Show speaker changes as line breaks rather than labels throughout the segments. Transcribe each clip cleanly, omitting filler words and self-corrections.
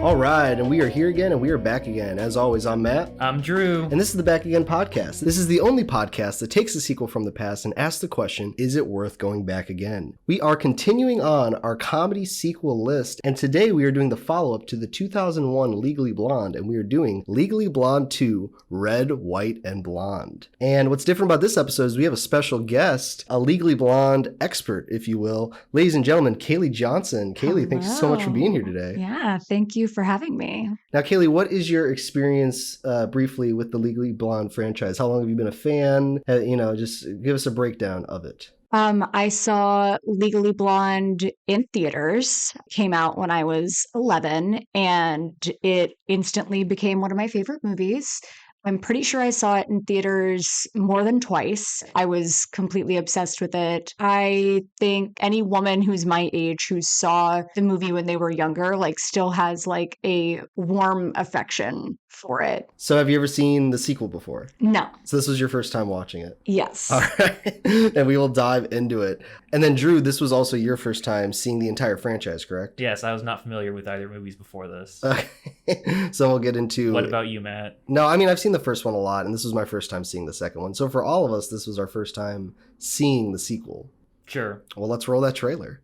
All right, and we are here again, and we are back again. As always, I'm Matt.
I'm Drew.
And this is the Back Again podcast. This is the only podcast that takes a sequel from the past and asks the question, is it worth going back again? We are continuing on our comedy sequel list, and today we are doing the follow-up to the 2001 Legally Blonde, and we are doing Legally Blonde 2, Red, White, and Blonde. And what's different about this episode is we have a special guest, a Legally Blonde expert, if you will. Ladies and gentlemen, Kaylee Johnson. Kaylee, thanks so much for being here today.
Yeah, thank you for having me.
Now, Kaylee, what is your experience briefly with the Legally Blonde franchise? How long have you been a fan? Just give us a breakdown of it.
I saw Legally Blonde in theaters, came out when I was 11, and it instantly became one of my favorite movies. I'm pretty sure I saw it in theaters more than twice. I was completely obsessed with it. I think any woman who's my age who saw the movie when they were younger, still has a warm affection for it.
So have you ever seen the sequel before?
No.
So this was your first time watching it?
Yes.
All right. And we will dive into it. And then Drew, this was also your first time seeing the entire franchise, correct?
Yes, I was not familiar with either movies before this.
Okay. So we'll get into...
What about you, Matt?
No, I mean, I've seen the first one a lot, and this was my first time seeing the second one. So for all of us, this was our first time seeing the sequel.
Sure.
Well, let's roll that trailer.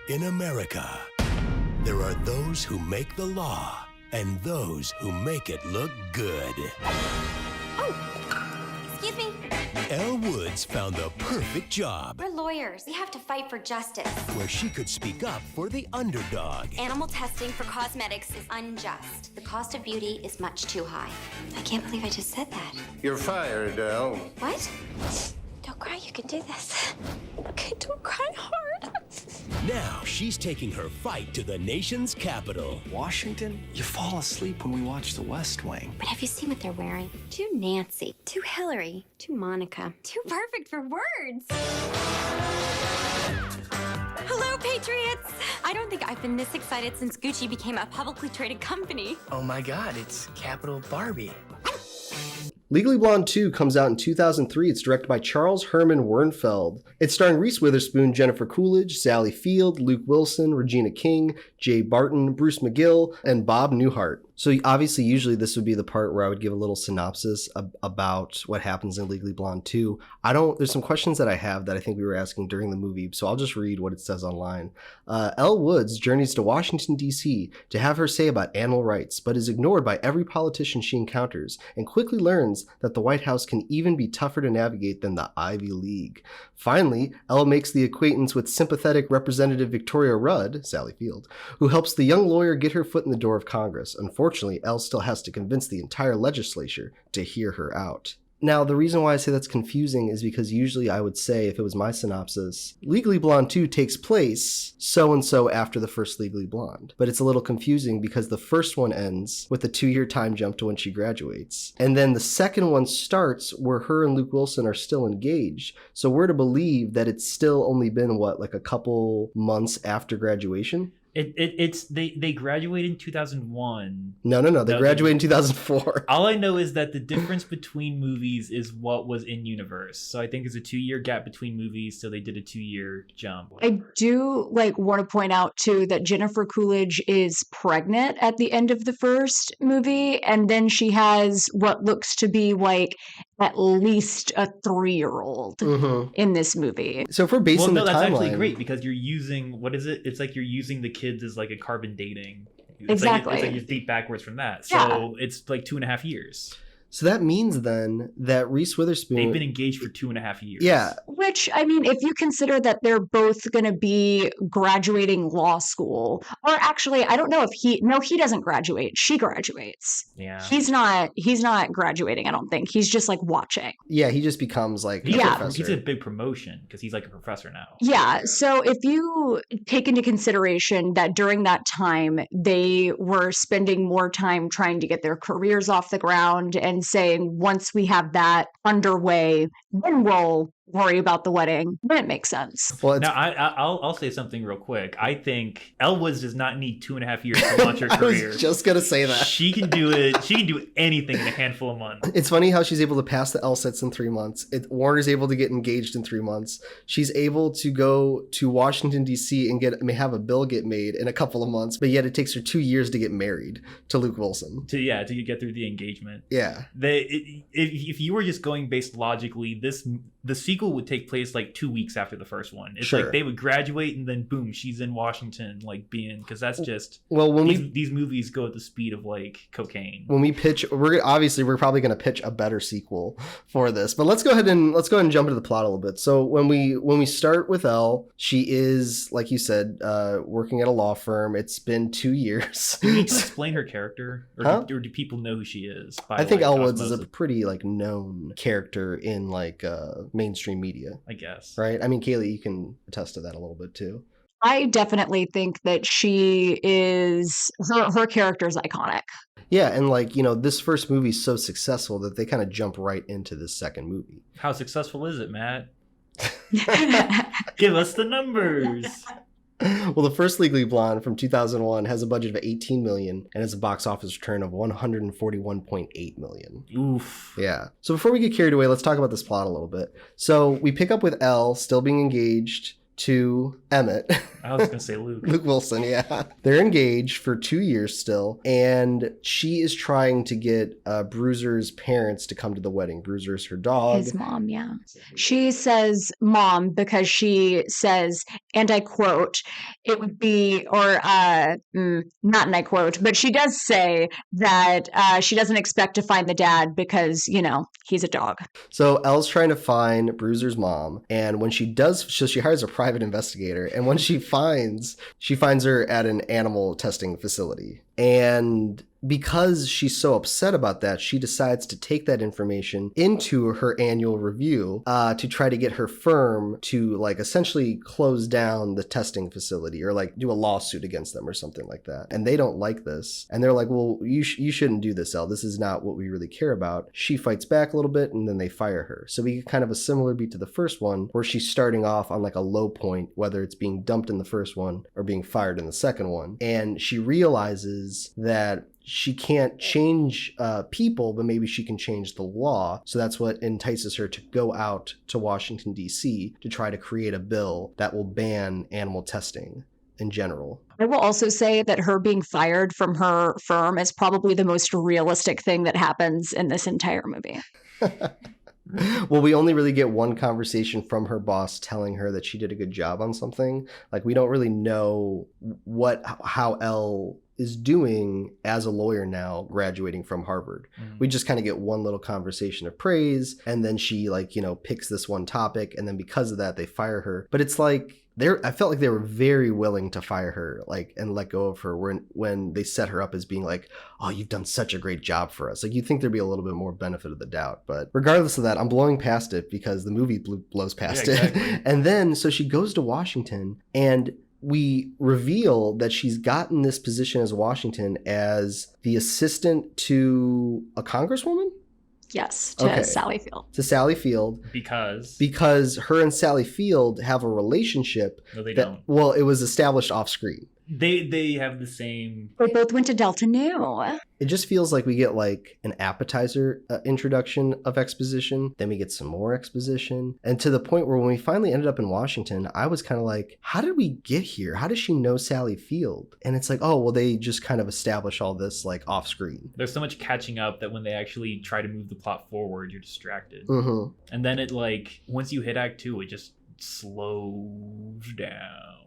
In America, there are those who make the law and those who make it look good.
Excuse me.
Elle Woods found the perfect job
We're lawyers. We have to fight for justice.
where she could speak up for the underdog.
Animal testing for cosmetics is unjust. The cost of beauty is much too high. I can't believe I just said that.
You're fired, Elle.
What? Don't cry, you can do this. Okay, don't cry hard.
Now she's taking her fight to the nation's capital.
Washington? You fall asleep when we watch The West Wing.
But have you seen what they're wearing? Too Nancy, too Hillary, too Monica, too perfect for words. Hello, Patriots! I don't think I've been this excited since Gucci became a publicly traded company.
Oh my god, it's Capital Barbie.
Legally Blonde 2 comes out in 2003. It's directed by Charles Herman Wernfeld. It's starring Reese Witherspoon, Jennifer Coolidge, Sally Field, Luke Wilson, Regina King, Jay Barton, Bruce McGill, and Bob Newhart. So obviously, usually this would be the part where I would give a little synopsis about what happens in Legally Blonde 2. There's some questions that I have that I think we were asking during the movie, so I'll just read what it says online. Elle Woods journeys to Washington, D.C. to have her say about animal rights, but is ignored by every politician she encounters, and quickly learns that the White House can even be tougher to navigate than the Ivy League. Finally, Elle makes the acquaintance with sympathetic Representative Victoria Rudd, Sally Field, who helps the young lawyer get her foot in the door of Congress. Unfortunately, Elle still has to convince the entire legislature to hear her out. Now, the reason why I say that's confusing is because usually I would say, if it was my synopsis, Legally Blonde 2 takes place so-and-so after the first Legally Blonde. But it's a little confusing because the first one ends with a 2-year time jump to when she graduates. And then the second one starts where her and Luke Wilson are still engaged. So we're to believe that it's still only been, a couple months after graduation?
They graduated in 2001.
No. They graduated in 2004.
All I know is that the difference between movies is what was in universe. So I think there's a 2-year gap between movies, so they did a 2-year jump.
I do want to point out too that Jennifer Coolidge is pregnant at the end of the first movie, and then she has what looks to be at least a 3-year-old in this movie.
So if we're basing the timeline...
that's actually great because you're using, what is it? It's like you're using the kids as a carbon dating.
Exactly.
It's like you date backwards from that. So it's 2.5 years.
So that means then that Reese Witherspoon...
They've been engaged for 2.5 years.
Yeah.
Which, if you consider that they're both going to be graduating law school, or actually, I don't know if he doesn't graduate. She graduates.
Yeah.
He's not graduating, I don't think. He's just watching.
Yeah, he just becomes a professor.
He's a big promotion because he's a professor now.
Yeah. So if you take into consideration that during that time, they were spending more time trying to get their careers off the ground and saying, once we have that underway, then we'll worry about the wedding, then it makes sense.
Well, it's,
Now, I'll say something real quick. I think Elle Woods does not need 2.5 years to launch her
I
career.
was just gonna say that.
She can do it. She can do anything in a handful of months.
It's funny how she's able to pass the LSATs in 3 months. Warner's able to get engaged in 3 months. She's able to go to Washington, D.C. and have a bill get made in a couple of months, but yet it takes her 2 years to get married to Luke Wilson.
To get through the engagement.
Yeah.
If you were just going based logically, the sequel would take place like 2 weeks after the first one. It's
Sure.
like they would graduate and then boom, she's in Washington, like because that's just
Well, when
these movies go at the speed of like cocaine.
when we pitch, we're probably going to pitch a better sequel for this. But let's go ahead and jump into the plot a little bit. So when we start with Elle, she is, like you said, working at a law firm. It's been 2 years.
Do we need to explain her character, or,
Huh?
or do people know who she is? By,
I think
like,
Elle Woods is a
osmosis?
pretty like known character in like mainstream media,
I guess.
right? I mean, Kaylee, you can attest to that a little bit too.
I definitely think that she is her character is iconic.
Yeah, and like, this first movie is so successful that they kind of jump right into this second movie.
How successful is it, Matt? Give us the numbers.
Well, the first Legally Blonde from 2001 has a budget of $18 million and has a box office return of $141.8 million.
Oof.
Yeah. So before we get carried away, let's talk about this plot a little bit. So we pick up with Elle still being engaged to Emmett.
I was gonna say Luke.
Luke Wilson, yeah. They're engaged for 2 years still, and she is trying to get Bruiser's parents to come to the wedding. Bruiser's her dog.
His mom, yeah. She says mom because she says, and I quote, it would be, or not and I quote, but she does say that she doesn't expect to find the dad because, he's a dog.
So Elle's trying to find Bruiser's mom, and when she does, so she hires a private investigator, and when she finds her at an animal testing facility. And because she's so upset about that, she decides to take that information into her annual review to try to get her firm to like essentially close down the testing facility or like do a lawsuit against them or something like that. And they don't like this. And they're like, well, you shouldn't do this, Elle. This is not what we really care about. She fights back a little bit and then they fire her. So we get kind of a similar beat to the first one where she's starting off on like a low point, whether it's being dumped in the first one or being fired in the second one. And she realizes that she can't change people, but maybe she can change the law. So that's what entices her to go out to Washington, D.C. to try to create a bill that will ban animal testing in general.
I will also say that her being fired from her firm is probably the most realistic thing that happens in this entire movie.
Well, we only really get one conversation from her boss telling her that she did a good job on something. Like, we don't really know how Elle is doing as a lawyer now, graduating from Harvard. We just kind of get one little conversation of praise, and then she picks this one topic, and then because of that they fire her. But it's like I felt like they were very willing to fire her, like, and let go of her when they set her up as being like, oh, you've done such a great job for us. Like, you'd think there'd be a little bit more benefit of the doubt. But regardless of that, I'm blowing past it because the movie blows past it. And then, so she goes to Washington, and we reveal that she's gotten this position as Washington as the assistant to a congresswoman?
Yes, to Sally Field.
To Sally Field. Because her and Sally Field have a relationship.
No, they don't.
Well, it was established off screen.
They have the same.
They both went to Delta Nu.
It just feels like we get like an appetizer introduction of exposition, then we get some more exposition, and to the point where when we finally ended up in Washington, I was kind of like, how did we get here? How does she know Sally Field? And it's like, oh, well, they just kind of establish all this like off screen.
There's so much catching up that when they actually try to move the plot forward, you're distracted.
Mm-hmm.
And then it like, once you hit Act 2, it just slows down.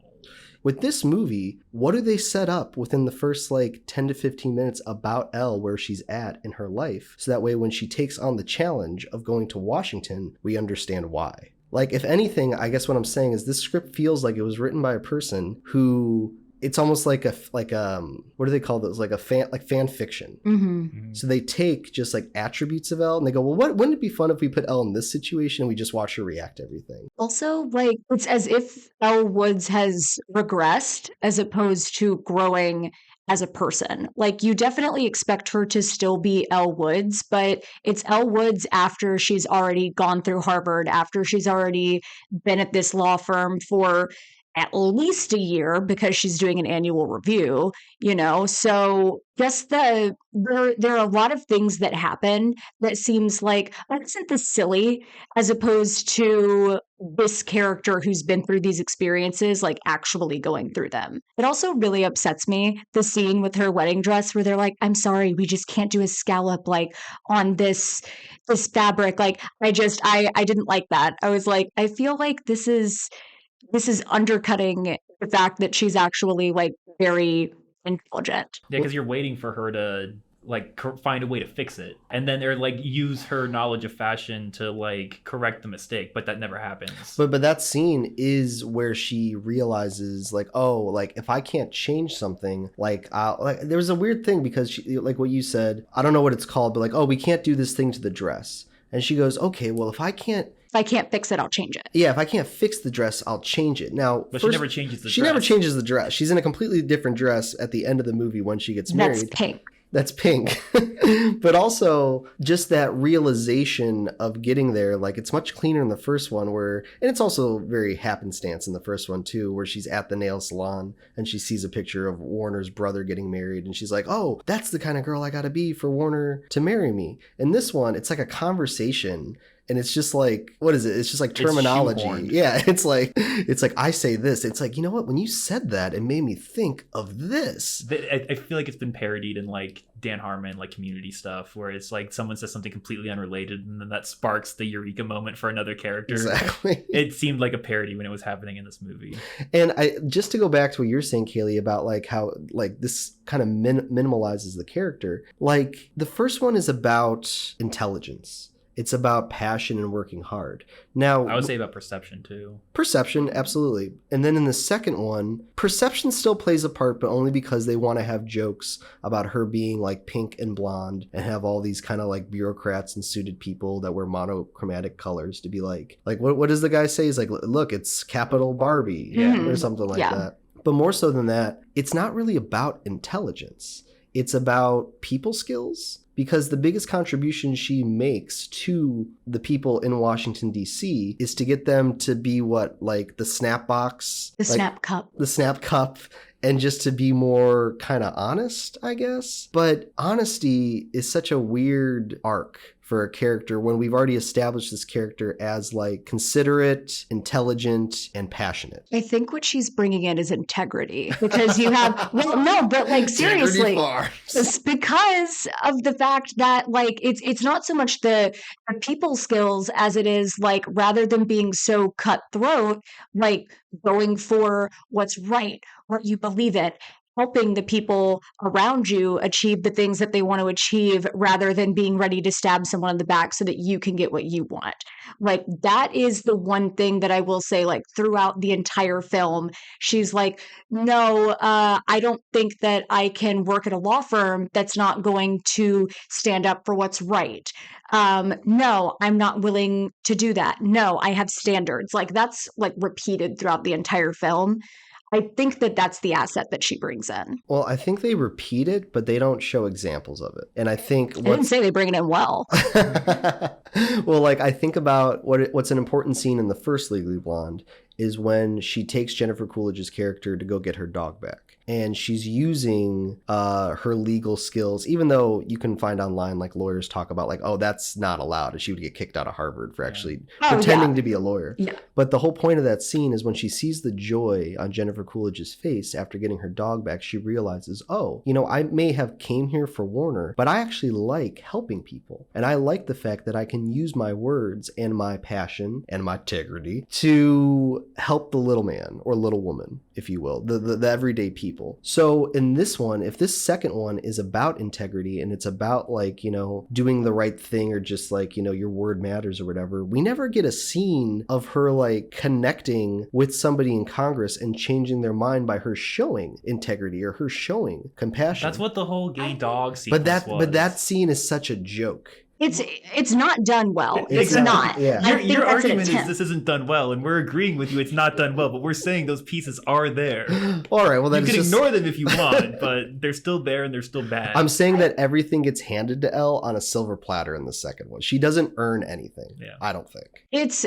With this movie, what do they set up within the first like 10 to 15 minutes about Elle, where she's at in her life? So that way when she takes on the challenge of going to Washington, we understand why. Like, if anything, I guess what I'm saying is this script feels like it was written by a person who it's almost like what do they call those? Like fan fiction. So they take just like attributes of Elle and they go, well, wouldn't it be fun if we put Elle in this situation and we just watch her react to everything?
Also, like, it's as if Elle Woods has regressed as opposed to growing as a person. Like, you definitely expect her to still be Elle Woods, but it's Elle Woods after she's already gone through Harvard, after she's already been at this law firm for at least a year because she's doing an annual review, you know? So just there are a lot of things that happen that seems like, oh, isn't this silly? As opposed to this character who's been through these experiences, like actually going through them. It also really upsets me, the scene with her wedding dress where they're like, I'm sorry, we just can't do a scallop like on this fabric. Like, I didn't like that. I was like, I feel like this is undercutting the fact that she's actually like very intelligent.
Yeah, because you're waiting for her to like find a way to fix it, and then they're like use her knowledge of fashion to like correct the mistake, but that never happens.
But that scene is where she realizes like, oh, like if I can't change something, like there was a weird thing because she, like what you said, I don't know what it's called, but like, oh, we can't do this thing to the dress, and she goes, okay, well if I can't
fix it, I'll change it.
Yeah, if I can't fix the dress, I'll change it. Now,
but she never changes the dress.
She never changes the dress. She's in a completely different dress at the end of the movie when she gets married. That's pink. But also just that realization of getting there, like it's much cleaner in the first one and it's also very happenstance in the first one too, where she's at the nail salon and she sees a picture of Warner's brother getting married and she's like, oh, that's the kind of girl I gotta be for Warner to marry me. In this one, it's like a conversation. And it's just like, what is it? It's just like terminology. Yeah, it's like I say this. It's like, you know what? When you said that, it made me think of this.
I feel like it's been parodied in like Dan Harmon, like Community stuff, where it's like someone says something completely unrelated and then that sparks the eureka moment for another character.
Exactly.
It seemed like a parody when it was happening in this movie.
And just to go back to what you're saying, Kaylee, about like how like this kind of minimalizes the character. Like the first one is about intelligence. It's about passion and working hard. Now,
I would say about perception too.
Perception, absolutely. And then in the second one, perception still plays a part, but only because they want to have jokes about her being like pink and blonde and have all these kind of like bureaucrats and suited people that wear monochromatic colors to be like what does the guy say? He's like, look, it's capital Barbie or something like that. But more so than that, it's not really about intelligence. It's about people skills. Because the biggest contribution she makes to the people in Washington, D.C. is to get them to be like the snap box.
The snap cup.
The snap cup. And just to be more kind of honest, I guess. But honesty is such a weird arc for a character when we've already established this character as like considerate, intelligent, and passionate.
I think what she's bringing in is integrity because you have, well, no, but like seriously, it's because of the fact that like it's not so much the people skills as it is like rather than being so cutthroat, like going for what's right, what you believe in, helping the people around you achieve the things that they want to achieve rather than being ready to stab someone in the back so that you can get what you want. Like that is the one thing that I will say, like throughout the entire film, she's like, no, I don't think that I can work at a law firm that's not going to stand up for what's right. No, I'm not willing to do that. No, I have standards. Like that's like repeated throughout the entire film. I think that that's the asset that she brings in.
Well, I think they repeat it, but they don't show examples of it. And I think
I didn't say they bring it in well.
Well, like I think about what's an important scene in the first Legally Blonde is when she takes Jennifer Coolidge's character to go get her dog back. And she's using her legal skills, even though you can find online like lawyers talk about like, oh, that's not allowed. She would get kicked out of Harvard for actually pretending to be a lawyer. Yeah. But the whole point of that scene is when she sees the joy on Jennifer Coolidge's face after getting her dog back, she realizes, oh, you know, I may have came here for Warner, but I actually like helping people. And I like the fact that I can use my words and my passion and my integrity to help the little man or little woman, if you will, the everyday people. people. So in this one, if this second one is about integrity and it's about like, you know, doing the right thing or just like, you know, your word matters or whatever, we never get a scene of her like connecting with somebody in Congress and changing their mind by her showing integrity or her showing compassion.
That's what the whole gay dog sequence was.
But that scene is such a joke.
It's not done well. It's
Exactly.
not.
Yeah.
Your argument is this isn't done well, and we're agreeing with you it's not done well, but we're saying those pieces are there.
All right, well then
you can ignore them if you want, but they're still there and they're still bad.
I'm saying that everything gets handed to Elle on a silver platter in the second one. She doesn't earn anything.
Yeah.
I don't think.
It's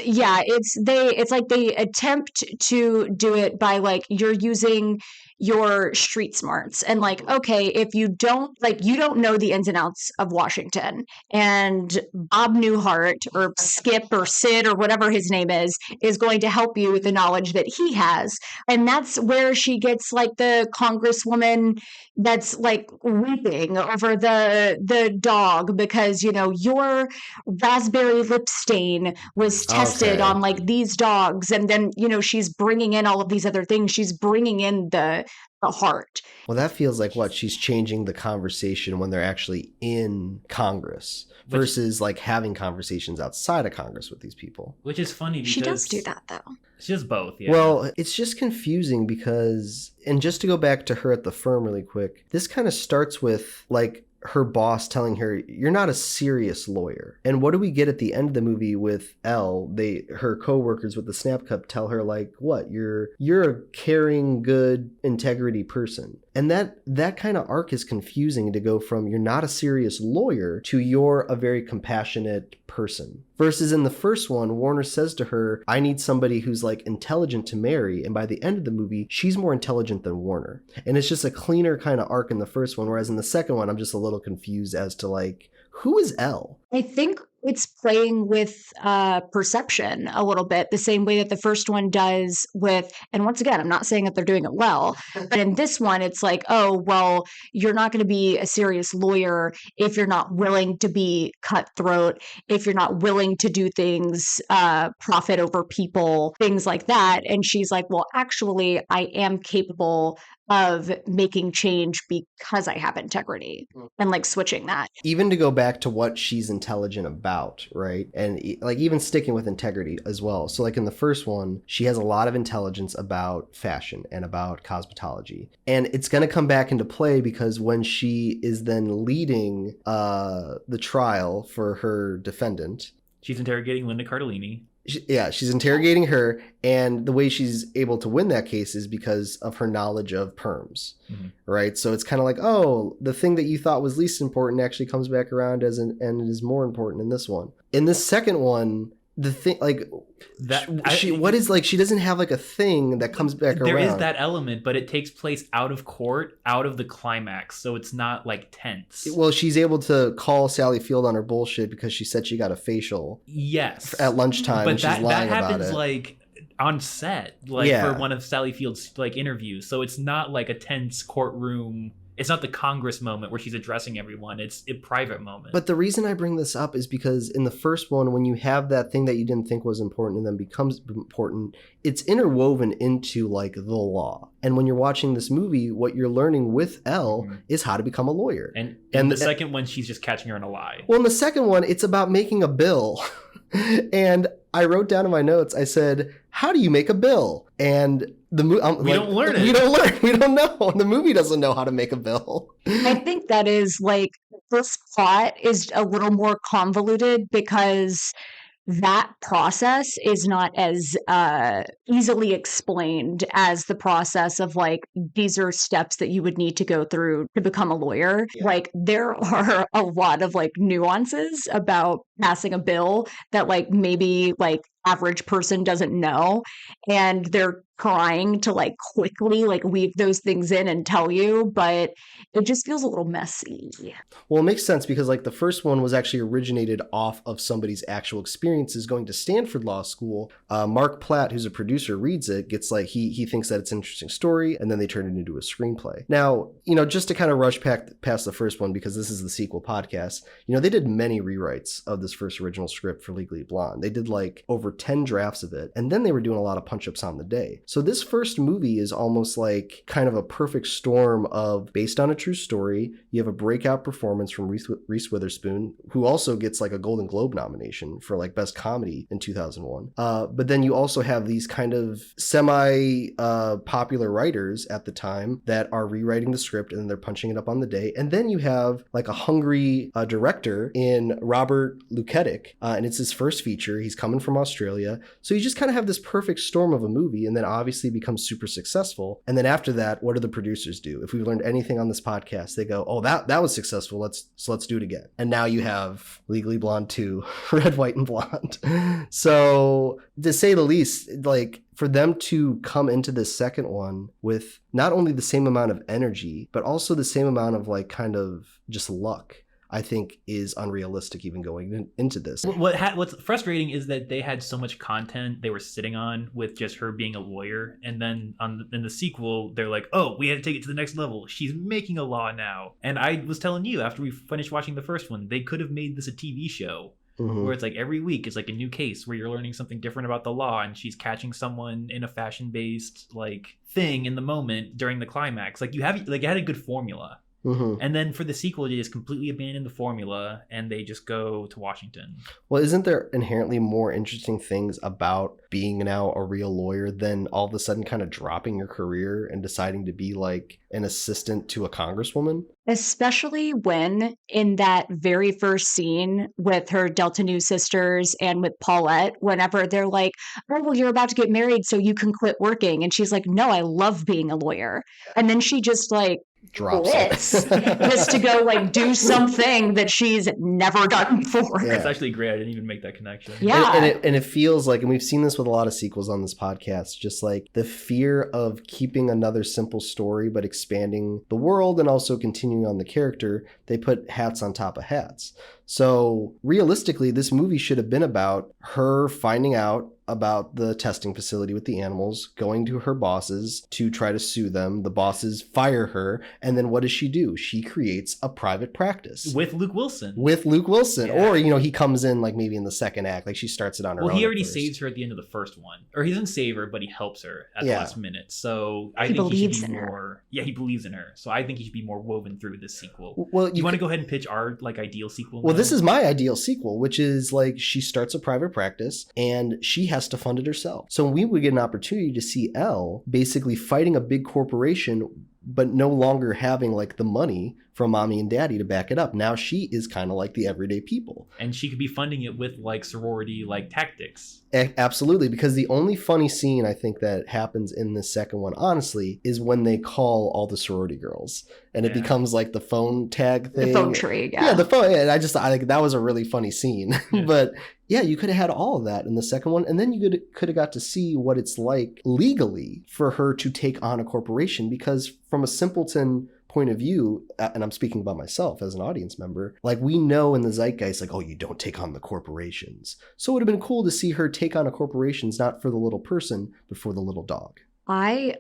like they attempt to do it by like you're using your street smarts and like, okay, if you don't know the ins and outs of Washington, and Bob Newhart or Skip or Sid or whatever his name is going to help you with the knowledge that he has. And that's where she gets like the congresswoman that's like weeping over the dog because, you know, your raspberry lip stain was tested on like these dogs. And then, you know, she's bringing in all of these other things. She's bringing in the heart.
Well, that feels like what she's changing the conversation when they're actually in Congress versus like having conversations outside of Congress with these people.
Which is funny because
she does do that though.
It's just both. Yeah.
Well, it's just confusing because, and just to go back to her at the firm really quick, this kind of starts with like her boss telling her, you're not a serious lawyer. And what do we get at the end of the movie with Elle? Her co-workers with the Snap Cup tell her like, what? You're a caring, good, integrity person. And that kind of arc is confusing to go from you're not a serious lawyer to you're a very compassionate person. Versus in the first one, Warner says to her, I need somebody who's like intelligent to marry. And by the end of the movie, she's more intelligent than Warner. And it's just a cleaner kind of arc in the first one. Whereas in the second one, I'm just a little confused as to like, who is Elle?
I think it's playing with perception a little bit, the same way that the first one does with, and once again, I'm not saying that they're doing it well, but in this one, it's like, oh, well, you're not going to be a serious lawyer if you're not willing to be cutthroat, if you're not willing to do things, profit over people, things like that. And she's like, well, actually, I am capable of making change because I have integrity and like switching that.
Even to go back to what she's intelligent about, right? And like even sticking with integrity as well. So like in the first one, she has a lot of intelligence about fashion and about cosmetology. And it's going to come back into play because when she is then leading the trial for her defendant,
she's interrogating Linda Cardellini.
She's interrogating her, and the way she's able to win that case is because of her knowledge of perms, right? So it's kind of like, oh, the thing that you thought was least important actually comes back around and it is more important in this one. In this second one, the thing like she doesn't have like a thing that comes back around.
There is that element, but it takes place out of court, out of the climax, so it's not like tense.
Well, she's able to call Sally Field on her bullshit because she said she got a facial.
Yes,
at lunchtime,
but
and she's lying
that happens
about it.
like on set, like for one of Sally Field's like interviews. So it's not like a tense courtroom. It's not the Congress moment where she's addressing everyone. It's a private moment.
But the reason I bring this up is because in the first one, when you have that thing that you didn't think was important and then becomes important, it's interwoven into like the law. And when you're watching this movie, what you're learning with Elle is how to become a lawyer.
And in the second one, she's just catching her in a lie.
Well, in the second one, it's about making a bill. And I wrote down in my notes, I said, how do you make a bill? And we
don't learn it.
We don't learn. We don't know. The movie doesn't know how to make a bill.
I think that is like this plot is a little more convoluted because that process is not as easily explained as the process of like, these are steps that you would need to go through to become a lawyer. Yeah. Like there are a lot of like nuances about passing a bill that like maybe like average person doesn't know, and they're trying to like quickly like weave those things in and tell you, but it just feels a little messy.
Well, it makes sense because like the first one was actually originated off of somebody's actual experiences going to Stanford Law School. Mark Platt, who's a producer, reads it, gets like he thinks that it's an interesting story, and then they turn it into a screenplay. Now, just to kind of rush past the first one because this is the sequel podcast, they did many rewrites of this first original script for Legally Blonde. They did like over 10 drafts of it, and then they were doing a lot of punch-ups on the day. So this first movie is almost like kind of a perfect storm of based on a true story. You have a breakout performance from Reese Witherspoon, who also gets like a Golden Globe nomination for like best comedy in 2001. But then you also have these kind of semi popular writers at the time that are rewriting the script and they're punching it up on the day. And then you have like a hungry director in Robert Luketic, and it's his first feature. He's coming from Australia. So you just kind of have this perfect storm of a movie, and then obviously becomes super successful. And then after that, what do the producers do? If we've learned anything on this podcast, they go, oh, that was successful. Let's do it again. And now you have Legally Blonde 2, Red, White, and Blonde. So to say the least, like, for them to come into this second one with not only the same amount of energy, but also the same amount of like kind of just luck, I think is unrealistic even going into this.
What's frustrating is that they had so much content they were sitting on with just her being a lawyer, and then in the sequel they're like, oh, we had to take it to the next level. She's making a law now. And I was telling you after we finished watching the first one, they could have made this a TV show. Mm-hmm. Where it's like every week is like a new case where you're learning something different about the law, and she's catching someone in a fashion-based like thing in the moment during the climax. Like you had a good formula. Mm-hmm. And then for the sequel, they just completely abandon the formula and they just go to Washington.
Well, isn't there inherently more interesting things about being now a real lawyer than all of a sudden kind of dropping your career and deciding to be like an assistant to a congresswoman?
Especially when in that very first scene with her Delta Nu sisters and with Paulette, whenever they're like, oh, well, you're about to get married so you can quit working. And she's like, no, I love being a lawyer. And then she just like
drops it
just to go like do something that she's never done before.
That's actually great. I didn't even make that connection.
Yeah.
And it feels like, and we've seen this with a lot of sequels on this podcast, just like the fear of keeping another simple story but expanding the world and also continuing on the character. They put hats on top of hats. So realistically, this movie should have been about her finding out about the testing facility with the animals, going to her bosses to try to sue them. The bosses fire her. And then what does she do? She creates a private practice.
With Luke Wilson.
Yeah. Or, he comes in like maybe in the second act, like she starts it on her own.
Well, he already saves her at the end of the first one. Or he doesn't save her, but he helps her at the last minute. So I think he should be more... Yeah, he believes in her. So I think he should be more woven through this sequel. Well, do you want to go ahead and pitch our like ideal sequel?
Well, this is my ideal sequel, which is like she starts a private practice and she has to fund it herself. So we would get an opportunity to see Elle basically fighting a big corporation, but no longer having like the money from mommy and daddy to back it up. Now she is kind of like the everyday people.
And she could be funding it with like sorority like tactics.
Absolutely, because the only funny scene I think that happens in the second one, honestly, is when they call all the sorority girls. And it becomes like the phone tag thing.
The phone tree,
yeah. The phone. And I think that was a really funny scene. Yeah. But yeah, you could have had all of that in the second one. And then you could have got to see what it's like legally for her to take on a corporation. Because from a simpleton point of view, and I'm speaking about myself as an audience member, like we know in the zeitgeist, like, oh, you don't take on the corporations. So it would have been cool to see her take on a corporations, not for the little person, but for the little dog.
I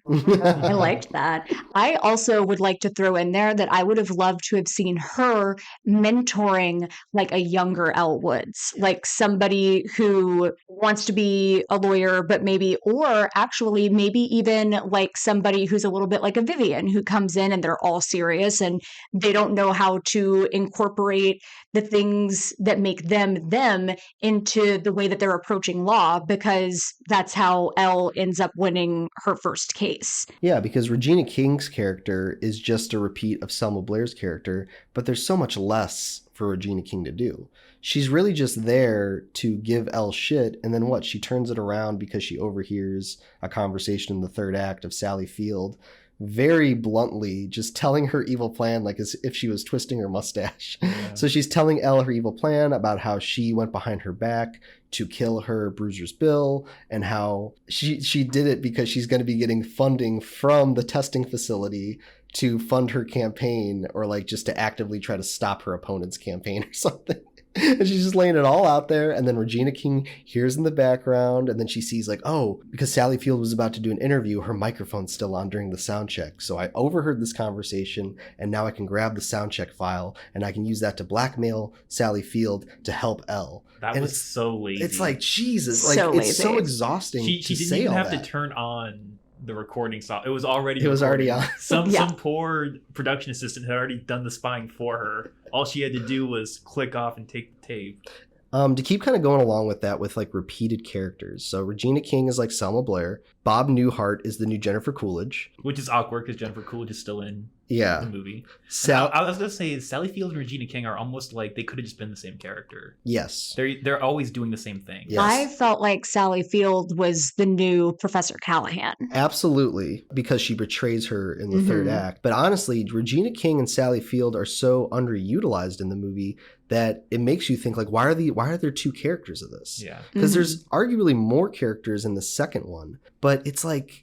liked that. I also would like to throw in there that I would have loved to have seen her mentoring like a younger Elle Woods, like somebody who wants to be a lawyer, but maybe even like somebody who's a little bit like a Vivian who comes in and they're all serious and they don't know how to incorporate the things that make them into the way that they're approaching law, because that's how Elle ends up winning her first case.
Yeah, because Regina King's character is just a repeat of Selma Blair's character, but there's so much less for Regina King to do. She's really just there to give Elle shit, and then what? She turns it around because she overhears a conversation in the third act of Sally Field very bluntly just telling her evil plan like as if she was twisting her mustache. Yeah. So she's telling Elle her evil plan about how she went behind her back to kill her bruiser's Bill, and how she did it because she's going to be getting funding from the testing facility to fund her campaign, or like just to actively try to stop her opponent's campaign or something. And she's just laying it all out there. And then Regina King hears in the background. And then she sees like, oh, because Sally Field was about to do an interview, her microphone's still on during the sound check. So I overheard this conversation. And now I can grab the sound check file. And I can use that to blackmail Sally Field to help Elle.
That
and
was so lazy.
It's like, Jesus. Like,
So
it's so
lazy.
exhausting
She
to
didn't
say
even
all
have
that.
to turn on the recording software. It was already
already
recording.
on.
Yeah.
Some poor production assistant had already done the spying for her. All she had to do was click off and take the tape.
To keep kind of going along with that with like repeated characters. So Regina King is like Selma Blair. Bob Newhart is the new Jennifer Coolidge.
Which is awkward because Jennifer Coolidge is still in
Yeah.
the movie.
Sal-
I was going to say Sally Field and Regina King are almost like they could have just been the same character.
Yes.
They're always doing the same thing.
Yes.
I felt like Sally Field was the new Professor Callahan.
Absolutely, because she betrays her in the third
Mhm.
act. But honestly, Regina King and Sally Field are so underutilized in the movie that it makes you think like, why are there two characters of this?
Yeah.
Because
Mhm.
there's arguably more characters in the second one, but it's like,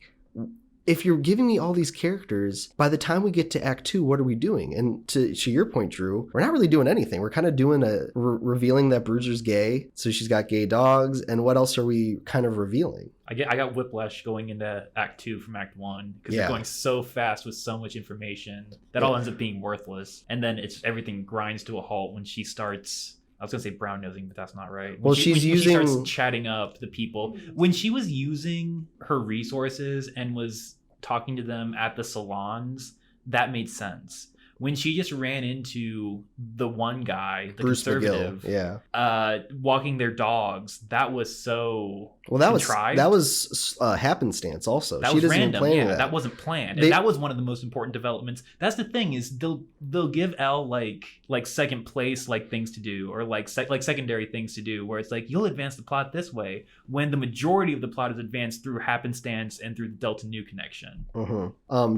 if you're giving me all these characters, by the time we get to Act 2, what are we doing? And to your point, Drew, we're not really doing anything. We're kind of doing revealing that Bruiser's gay, so she's got gay dogs, and what else are we kind of revealing?
I got whiplash going into Act 2 from Act 1 because
Yeah.
they're going so fast with so much information that all ends up being worthless. And then everything grinds to a halt when she starts. I was gonna say brown nosing, but that's not right. When
Well,
she
using-
starts chatting up the people. When she was using her resources and was talking to them at the salons, that made sense. When she just ran into the one guy, the
Bruce
conservative,
McGill, yeah.
walking their dogs, that was so
Well, that
contrived.
was happenstance also.
That
She
was
doesn't even
random.
plan
Yeah,
that.
that wasn't planned,
They-
and that was one of the most important developments. That's the thing is they'll give Elle like second place like things to do or like secondary things to do where it's like you'll advance the plot this way when the majority of the plot is advanced through happenstance and through the Delta Nu connection.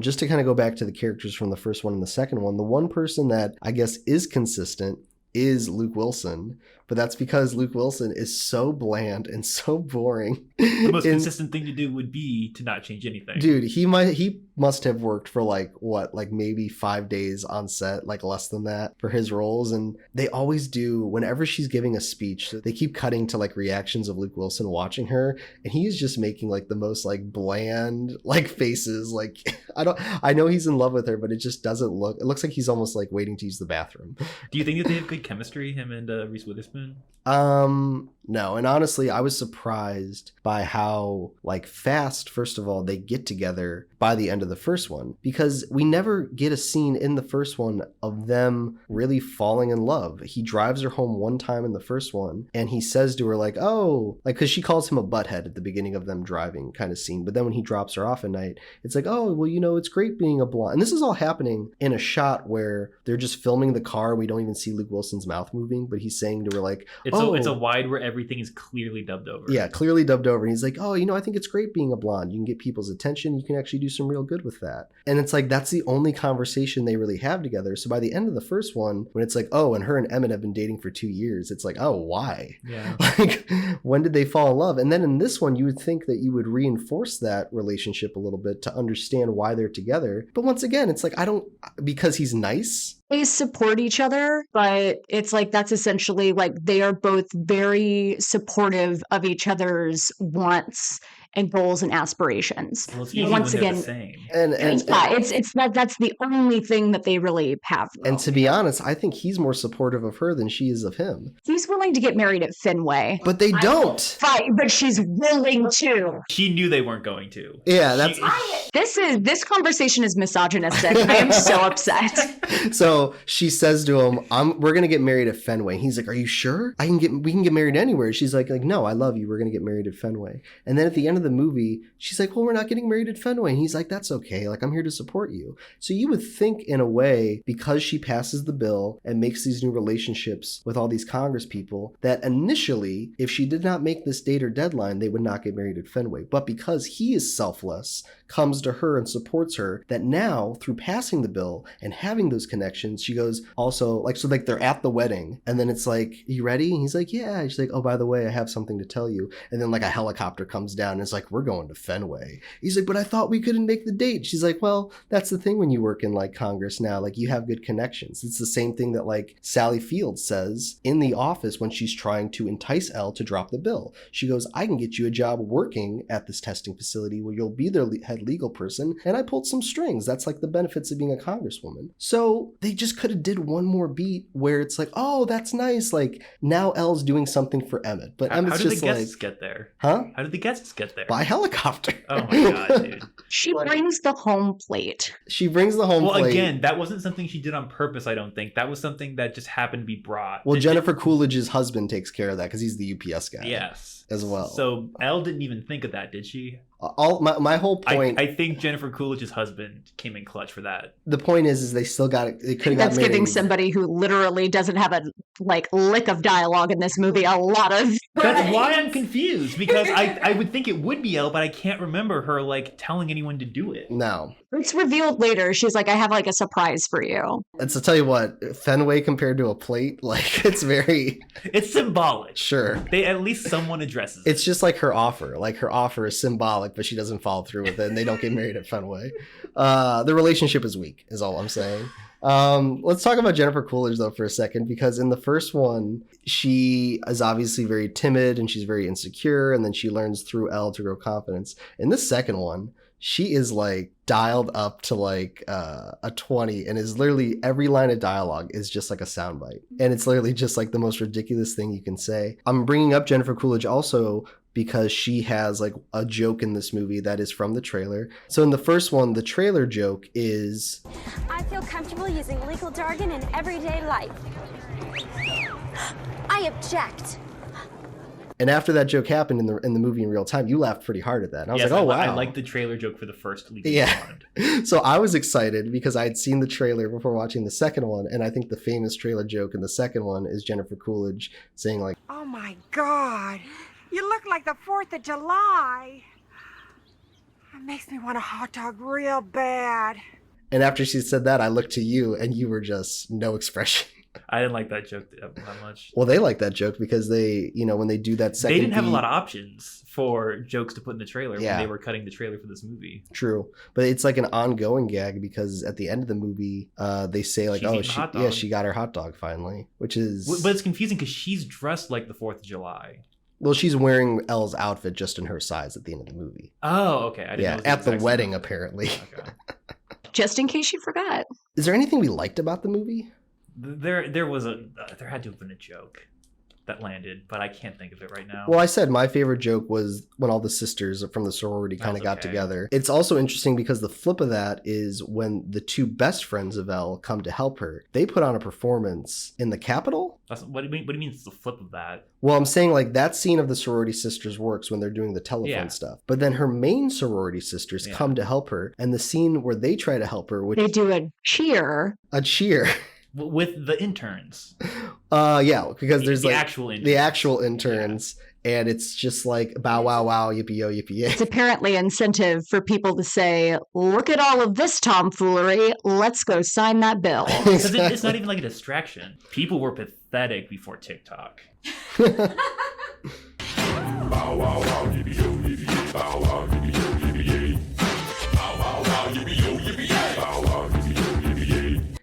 Just to kind of go back to the characters from the first one and the second one, the one person that I guess is consistent is Luke Wilson, but that's because Luke Wilson is so bland and so boring.
The most consistent thing to do would be to not change anything.
Dude, he must have worked for like maybe 5 days on set, like less than that for his roles. And they always do, whenever she's giving a speech, they keep cutting to like reactions of Luke Wilson watching her, and he is just making like the most like bland like faces. Like I know he's in love with her, but it just doesn't look. It looks like he's almost like waiting to use the bathroom.
Do you think that they have good chemistry, him and Reese Witherspoon?
No, and honestly, I was surprised by how like fast, first of all, they get together by the end of the first one, because we never get a scene in the first one of them really falling in love. He drives her home one time in the first one, and he says to her like, oh, like, because she calls him a butthead at the beginning of them driving kind of scene, but then when he drops her off at night, it's like, oh, well, you know, it's great being a blonde. And this is all happening in a shot where they're just filming the car. We don't even see Luke Wilson's mouth moving, but he's saying to her like,
It's a wide where everything is clearly dubbed over.
yeah, clearly dubbed over. And he's like, oh, you know, I think it's great being a blonde. You can get people's attention. You can actually do some real good with that. And it's like, that's the only conversation they really have together. So by the end of the first one, when it's like, oh, and her and Emmett have been dating for 2 years, it's like, oh, why?
Yeah.
Like, when did they fall in love? And then in this one, you would think that you would reinforce that relationship a little bit to understand why they're together. But once again, it's like, because he's nice.
They support each other, but it's like that's essentially like they are both very supportive of each other's wants and goals and aspirations.
Well, it's easy
Once
when they're
again,
the same.
And
it's that's the only thing that they really have.
and to be honest, I think he's more supportive of her than she is of him.
He's willing to get married at Fenway.
But they don't.
Fine, but she's willing to.
She knew they weren't going to.
Yeah, that's
This conversation is misogynistic. I am so upset.
So she says to him, we're gonna get married at Fenway. And he's like, are you sure? We can get married anywhere. She's like, no, I love you. We're gonna get married at Fenway. And then at the end of the movie, she's like, well, we're not getting married at Fenway. And he's like, that's okay. Like, I'm here to support you. So you would think in a way, because she passes the bill and makes these new relationships with all these Congress people, that initially, if she did not make this date or deadline, they would not get married at Fenway. But because he is selfless, comes to her and supports her, that now through passing the bill and having those connections, she goes also like, so like they're at the wedding and then it's like, you ready? And he's like, yeah. And she's like, oh, by the way, I have something to tell you. And then like a helicopter comes down and it's like, we're going to Fenway. He's like, but I thought we couldn't make the date. She's like, well, that's the thing when you work in like Congress now, like you have good connections. It's the same thing that like Sally Field says in the office when she's trying to entice Elle to drop the bill. She goes, I can get you a job working at this testing facility where you'll be their head legal person. And I pulled some strings. That's like the benefits of being a congresswoman. So they just could have did one more beat where it's like, oh, that's nice. Like now Elle's doing something for Emmett. But Emmett's just like,
how did the guests get there?
Huh?
How did the guests get there?
By helicopter.
Oh my God, dude.
She brings the home plate.
She brings the home plate.
Well, again, that wasn't something she did on purpose, I don't think. That was something that just happened to be brought.
Well, Jennifer Coolidge's husband takes care of that because he's the UPS guy.
Yes.
As well.
So Elle didn't even think of that, did she?
My whole point.
I think Jennifer Coolidge's husband came in clutch for that.
The point is they still got it. They could have got
That's
married.
giving somebody who literally doesn't have a like lick of dialogue in this movie a lot of.
That's why I'm confused, because I would think it would be Elle, but I can't remember her like telling anyone to do it.
No.
It's revealed later. She's like, I have like a surprise for you.
And to tell you what, Fenway compared to a plate, like it's very.
It's symbolic.
Sure.
At least someone addresses it.
It's just like her offer. Like her offer is symbolic, but she doesn't follow through with it, and they don't get married at Fenway. The relationship is weak, is all I'm saying. Let's talk about Jennifer Coolidge though for a second, because in the first one, she is obviously very timid and she's very insecure, and then she learns through Elle to grow confidence. In the second one, she is like dialed up to like a 20 and is literally every line of dialogue is just like a soundbite. And it's literally just like the most ridiculous thing you can say. I'm bringing up Jennifer Coolidge also because she has like a joke in this movie that is from the trailer. So in the first one, the trailer joke is,
I feel comfortable using legal jargon in everyday life. I object.
and after that joke happened in the movie in real time, you laughed pretty hard at that. And I was like, oh, wow.
I like the trailer joke for the first Legally
Yeah.
Blonde.
So I was excited because I had seen the trailer before watching the second one. And I think the famous trailer joke in the second one is Jennifer Coolidge saying like,
Oh my God, you look like the 4th of July. It makes me want a hot dog real bad.
and after she said that, I looked to you and you were just no expression.
I didn't like that joke that much.
Well, they like that joke because they, when they do that second
They didn't have a
beat-
lot of options for jokes to put in the trailer
Yeah.
when they were cutting the trailer for this movie.
True, but it's like an ongoing gag because at the end of the movie, they say like,
She's
"Oh,
eating a hot dog.
she got her hot dog finally," which is.
But it's confusing because she's dressed like the 4th of July.
Well, she's wearing Elle's outfit just in her size at the end of the movie.
Oh, okay. I didn't know it was
At the
exact
wedding,
same.
apparently.
Okay.
Just in case you forgot.
Is there anything we liked about the movie?
There had to have been a joke that landed, but I can't think of it right now.
Well, I said my favorite joke was when all the sisters from the sorority kind of
That's
got
okay.
together. It's also interesting because the flip of that is when the two best friends of Elle come to help her, they put on a performance in the Capitol.
What do you mean it's the flip of that?
Well, I'm saying like that scene of the sorority sisters works when they're doing the telephone
Yeah.
stuff. But then her main sorority sisters
Yeah.
come to help her, and the scene where they try to help her, which
They do a cheer.
a cheer.
With the interns.
Yeah, because there's
the
like
actual interns.
the actual interns, and it's just like bow wow wow yippee yo yippee yay.
It's apparently incentive for people to say, look at all of this tomfoolery. Let's go sign that bill.
Because it's not even like a distraction. People were pathetic before TikTok.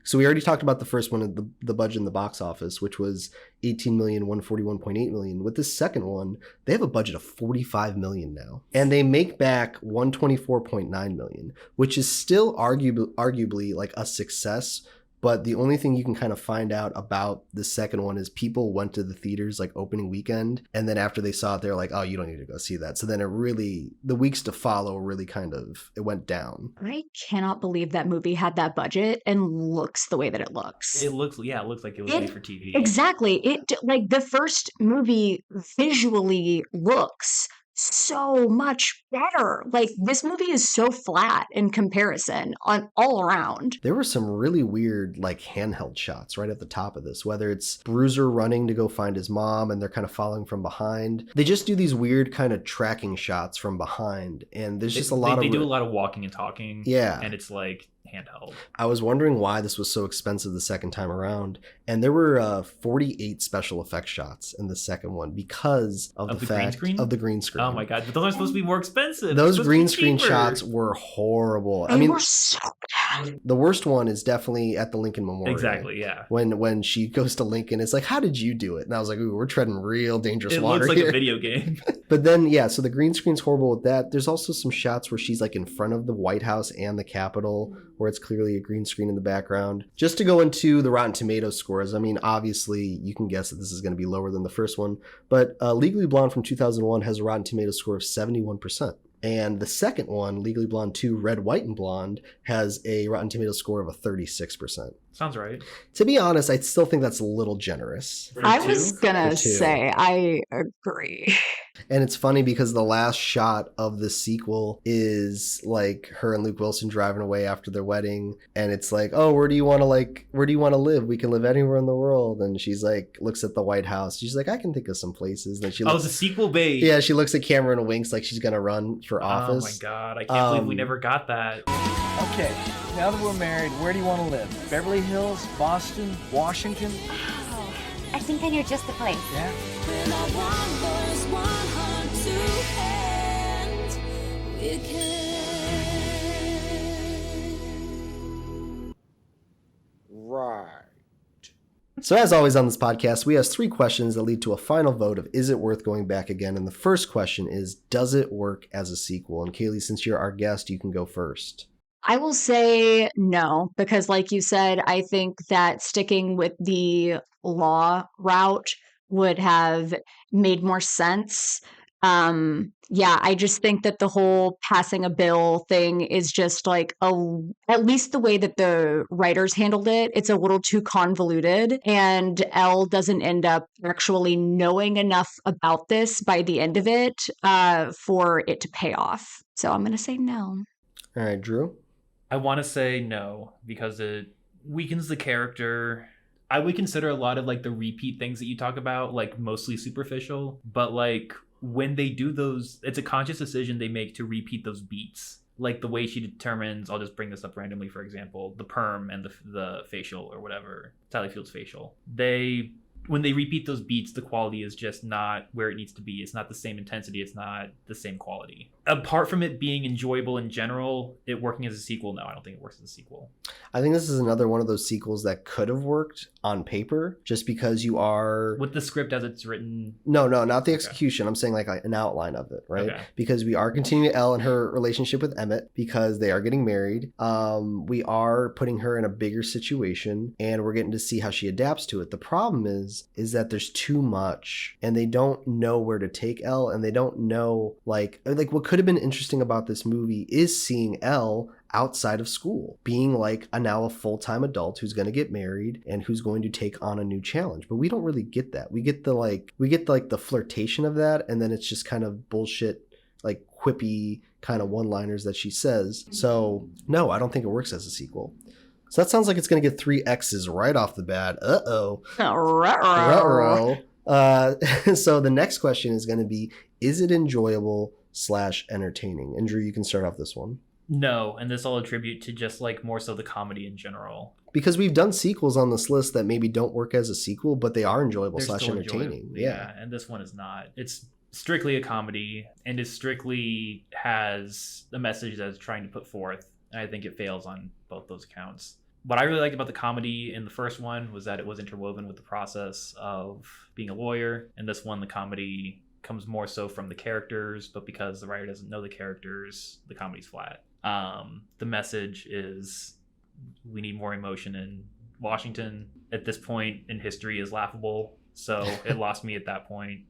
So we already talked about the first one, the budget in the box office, which was 18,141.8 million. With this second one, they have a budget of 45 million now, and they make back 124.9 million, which is still arguably like a success. But the only thing you can kind of find out about the second one is people went to the theaters like opening weekend, and then after they saw it, they're like, oh, you don't need to go see that. So then the weeks to follow really it went down.
I cannot believe that movie had that budget and looks the way that it looks.
It looks like it was made for TV.
Exactly. Like the first movie visually looks so much better. Like, this movie is so flat in comparison on all around.
There were some really weird, like, handheld shots right at the top of this, whether it's Bruiser running to go find his mom and they're kind of following from behind. They just do these weird kind of tracking shots from behind, and there's just a lot
They do a lot of walking and talking.
Yeah.
And it's like handheld.
I was wondering why this was so expensive the second time around, and there were 48 special effects shots in the second one because of the fact of the green screen.
Oh my god, but those are supposed to be more expensive.
Those green screen shots were horrible.
They were so bad.
The worst one is definitely at the Lincoln Memorial.
Exactly, yeah.
When she goes to Lincoln, it's like, how did you do it? And I was like, ooh, we're treading real dangerous
It
water
looks like
here.
a video game.
But then, yeah, so the green screen's horrible with that. There's also some shots where she's like in front of the White House and the Capitol, where it's clearly a green screen in the background. Just to go into the Rotten Tomatoes scores, I mean, obviously, you can guess that this is going to be lower than the first one, but Legally Blonde from 2001 has a Rotten Tomatoes score of 71%. And the second one, Legally Blonde 2, Red, White, and Blonde, has a Rotten Tomatoes score of a 36%.
Sounds right.
To be honest, I still think that's a little generous.
I was gonna say, I agree.
And it's funny because the last shot of the sequel is like her and Luke Wilson driving away after their wedding, and it's like, oh, where do you want to live? We can live anywhere in the world. And she's like, looks at the White House. She's like, I can think of some places. And then she looks,
the sequel bait.
Yeah, she looks at camera and winks like she's gonna run for office.
Oh my god, I can't believe we never got that.
Okay, now that we're married, where do you want to live? Beverly Hills, Boston, Washington?
Oh, I think I know just the place.
Yeah?
Right.
So as always on this podcast, we ask 3 questions that lead to a final vote of is it worth going back again? And the first question is, does it work as a sequel? And Kaylee, since you're our guest, you can go first.
I will say no, because like you said, I think that sticking with the law route would have made more sense. Yeah, I just think that the whole passing a bill thing is just like at least the way that the writers handled it, it's a little too convoluted, and Elle doesn't end up actually knowing enough about this by the end of it for it to pay off. So I'm going to say no.
All right, Drew?
I want to say no because it weakens the character. I would consider a lot of like the repeat things that you talk about like mostly superficial, but like when they do those, it's a conscious decision they make to repeat those beats. Like the way she determines, I'll just bring this up randomly, for example, the perm and the facial or whatever, Sally Field's facial. When they repeat those beats, the quality is just not where it needs to be. It's not the same intensity. It's not the same quality. Apart from it being enjoyable in general, it working as a sequel, no, I don't think it works as a sequel.
I think this is another one of those sequels that could have worked on paper just because you are...
With the script as it's written?
No, not the execution. I'm saying like an outline of it, right?
Okay.
Because we are continuing Elle and her relationship with Emmett because they are getting married. We are putting her in a bigger situation and we're getting to see how she adapts to it. The problem is that there's too much and they don't know where to take Elle, and they don't know like what could have been interesting about this movie is seeing Elle outside of school, being like now a full-time adult who's going to get married and who's going to take on a new challenge. But we don't really get that. We get the flirtation of that, and then it's just kind of bullshit, like quippy kind of one-liners that she says. So no, I don't think it works as a sequel. So that sounds like it's going to get 3 X's right off the bat. Uh-oh.
Ruh-roh.
So the next question is going to be, is it enjoyable / entertaining? And Drew, you can start off this one.
No, and this I'll attribute to just like more so the comedy in general.
Because we've done sequels on this list that maybe don't work as a sequel, but they are enjoyable / entertaining.
Yeah, and this one is not. It's strictly a comedy, and it strictly has a message that it's trying to put forth, and I think it fails on both those accounts. What I really liked about the comedy in the first one was that it was interwoven with the process of being a lawyer. In this one, the comedy comes more so from the characters, but because the writer doesn't know the characters, the comedy's flat. The message is we need more emotion in Washington. At this point in history is laughable, so it lost me at that point.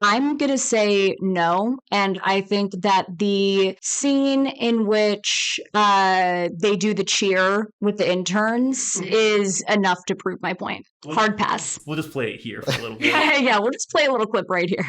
I'm going to say no. And I think that the scene in which they do the cheer with the interns is enough to prove my point. Hard pass.
We'll just play it here for a little bit.
Yeah, we'll just play a little clip right here.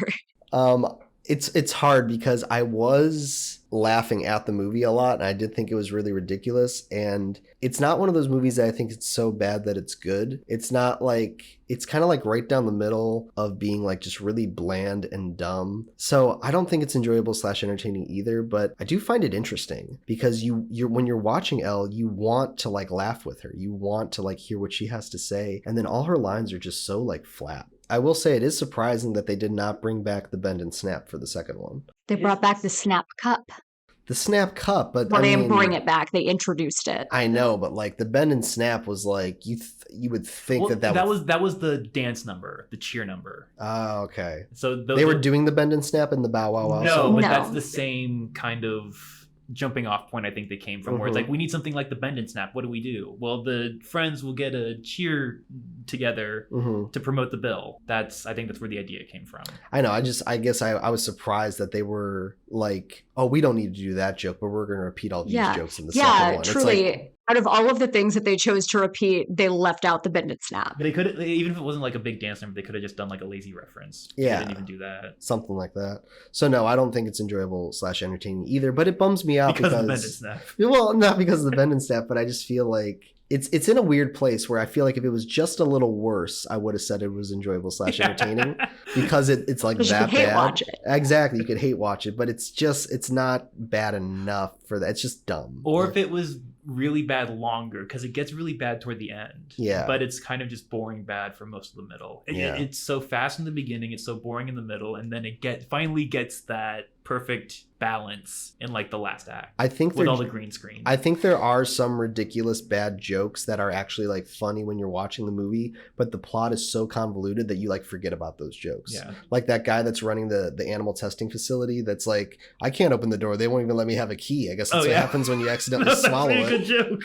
It's hard because I was laughing at the movie a lot, and I did think it was really ridiculous. And it's not one of those movies that I think it's so bad that it's good. It's not like, it's kind of like right down the middle of being like just really bland and dumb. So I don't think it's enjoyable / entertaining either, but I do find it interesting because you're when you're watching Elle, you want to like laugh with her. You want to like hear what she has to say. And then all her lines are just so like flat. I will say it is surprising that they did not bring back the bend and snap for the second one.
They brought back the snap cup.
The snap cup, but
Well,
I
they
mean,
didn't bring it back. They introduced it.
I know, but like the bend and snap was like you would think
Well,
that
was the dance number, the cheer number.
Oh, okay.
So
They were doing the bend and snap in the Bow Wow Wow
No,
song?
but
No.
that's the same kind of jumping off point I think they came from, where it's
Mhm.
like, we need something like the bend and snap. What do we do? Well, the friends will get a cheer together
Mhm.
to promote the bill. I think that's where the idea came from.
I know. I guess I was surprised that they were like, oh, we don't need to do that joke, but we're going to repeat all these
Yeah.
jokes in the
Yeah,
second one. It's
truly.
like,
Out of all of the things that they chose to repeat, they left out the bend and snap.
But they could, even if it wasn't like a big dance number, they could have just done like a lazy reference.
Yeah.
They didn't even do that.
something like that. So no, I don't think it's enjoyable / entertaining either, but it bums me out
Because
because
of the bend and snap.
well, not because of the bend and snap, but I just feel like it's in a weird place where I feel like if it was just a little worse, I would have said it was enjoyable / entertaining because it's like
Because you
that
could hate
bad.
watch it.
Exactly, you could hate watch it, but it's not bad enough for that. It's just dumb.
Or if it was really bad longer, because it gets really bad toward the end.
Yeah.
But it's kind of just boring bad for most of the middle.
Yeah.
It's so fast in the beginning, it's so boring in the middle, and then it finally gets that perfect balance in like the last act.
I think
with all the green screen.
I think there are some ridiculous bad jokes that are actually like funny when you're watching the movie, but the plot is so convoluted that you like forget about those jokes.
Yeah.
Like that guy that's running the animal testing facility that's like, I can't open the door. They won't even let me have a key. I guess that's what happens when you accidentally
That's
swallow
a
it.
good joke.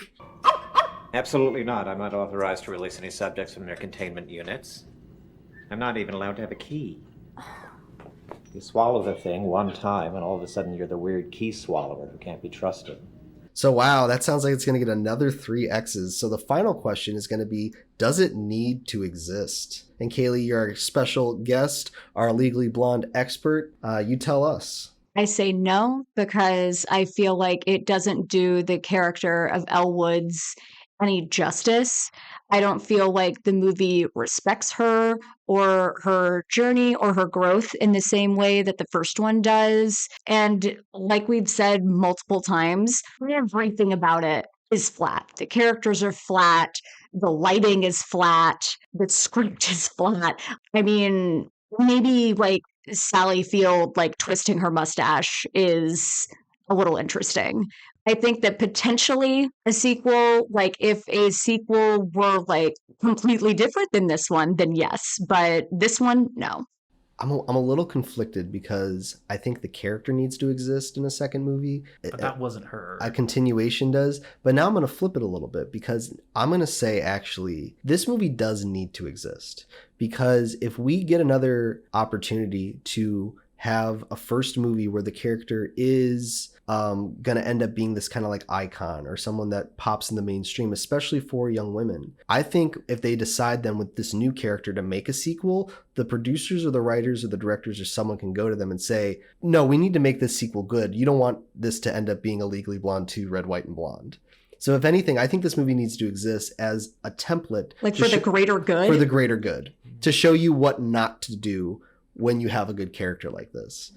Absolutely not. I'm not authorized to release any subjects from their containment units. I'm not even allowed to have a key. You swallow the thing one time, and all of a sudden you're the weird key swallower who can't be trusted.
So wow, that sounds like it's going to get another 3 X's. So the final question is going to be, does it need to exist? And Kaylee, you're our special guest, our Legally Blonde expert. You tell us.
I say no because I feel like it doesn't do the character of Elle Woods any justice. I don't feel like the movie respects her or her journey or her growth in the same way that the first one does. And like we've said multiple times, everything about it is flat. The characters are flat. The lighting is flat. The script is flat. I mean, maybe like Sally Field like twisting her mustache is a little interesting. I think that potentially a sequel, like if a sequel were like completely different than this one, then yes. But this one, no.
I'm a little conflicted because I think the character needs to exist in a second movie.
But that wasn't her.
A continuation does. But now I'm going to flip it a little bit because I'm going to say actually this movie does need to exist. Because if we get another opportunity to have a first movie where the character is going to end up being this kind of like icon or someone that pops in the mainstream, especially for young women. I think if they decide then with this new character to make a sequel, the producers or the writers or the directors or someone can go to them and say, no, we need to make this sequel good. You don't want this to end up being a Legally Blonde 2, Red, White, and Blonde. So if anything, I think this movie needs to exist as a template.
Like for the greater good?
For the greater good. To show you what not to do when you have a good character like this.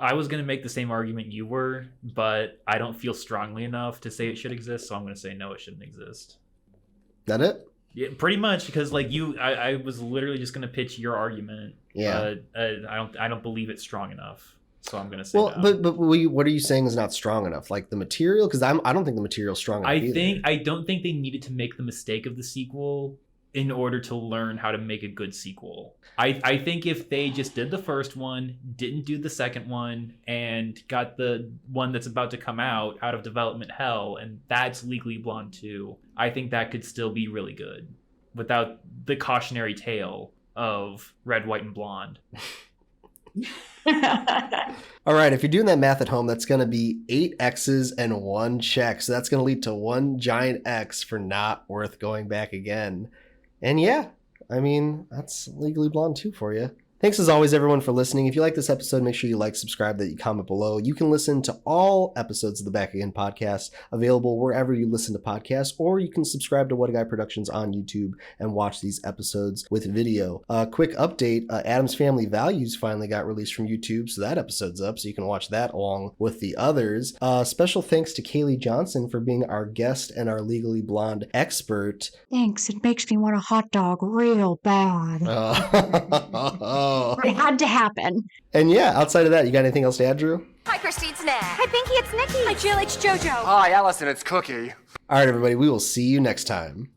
I was going to make the same argument you were, but I don't feel strongly enough to say it should exist, so I'm going to say no, it shouldn't exist.
That it?
Yeah, pretty much, because like I was literally just going to pitch your argument.
Yeah.
I don't believe it's strong enough, so I'm going to say
well,
no.
but what are you saying is not strong enough? Like the material? Because I don't think the material's strong enough either.
I don't think they needed to make the mistake of the sequel in order to learn how to make a good sequel. I think if they just did the first one, didn't do the second one, and got the one that's about to come out of development hell, and that's Legally Blonde 2, I think that could still be really good without the cautionary tale of Red, White, and Blonde.
All right, if you're doing that math at home, that's going to be 8 X's and 1 check. So that's going to lead to 1 giant X for not worth going back again. And yeah, I mean, that's Legally Blonde 2 for you. Thanks as always, everyone, for listening. If you like this episode, make sure you like, subscribe, that you comment below. You can listen to all episodes of the Back Again podcast available wherever you listen to podcasts, or you can subscribe to What a Guy Productions on YouTube and watch these episodes with video. Quick update, Addams Family Values finally got released from YouTube, so that episode's up, so you can watch that along with the others. Special thanks to Kaylee Johnson for being our guest and our Legally Blonde expert.
Thanks. It makes me want a hot dog real bad. It had to happen.
And yeah, outside of that, you got anything else to add, Drew?
Hi, Christine Snack. Hi, Pinky, it's Nikki. Hi, Jill, it's JoJo.
Hi, Allison, it's Cookie.
All right, everybody, we will see you next time.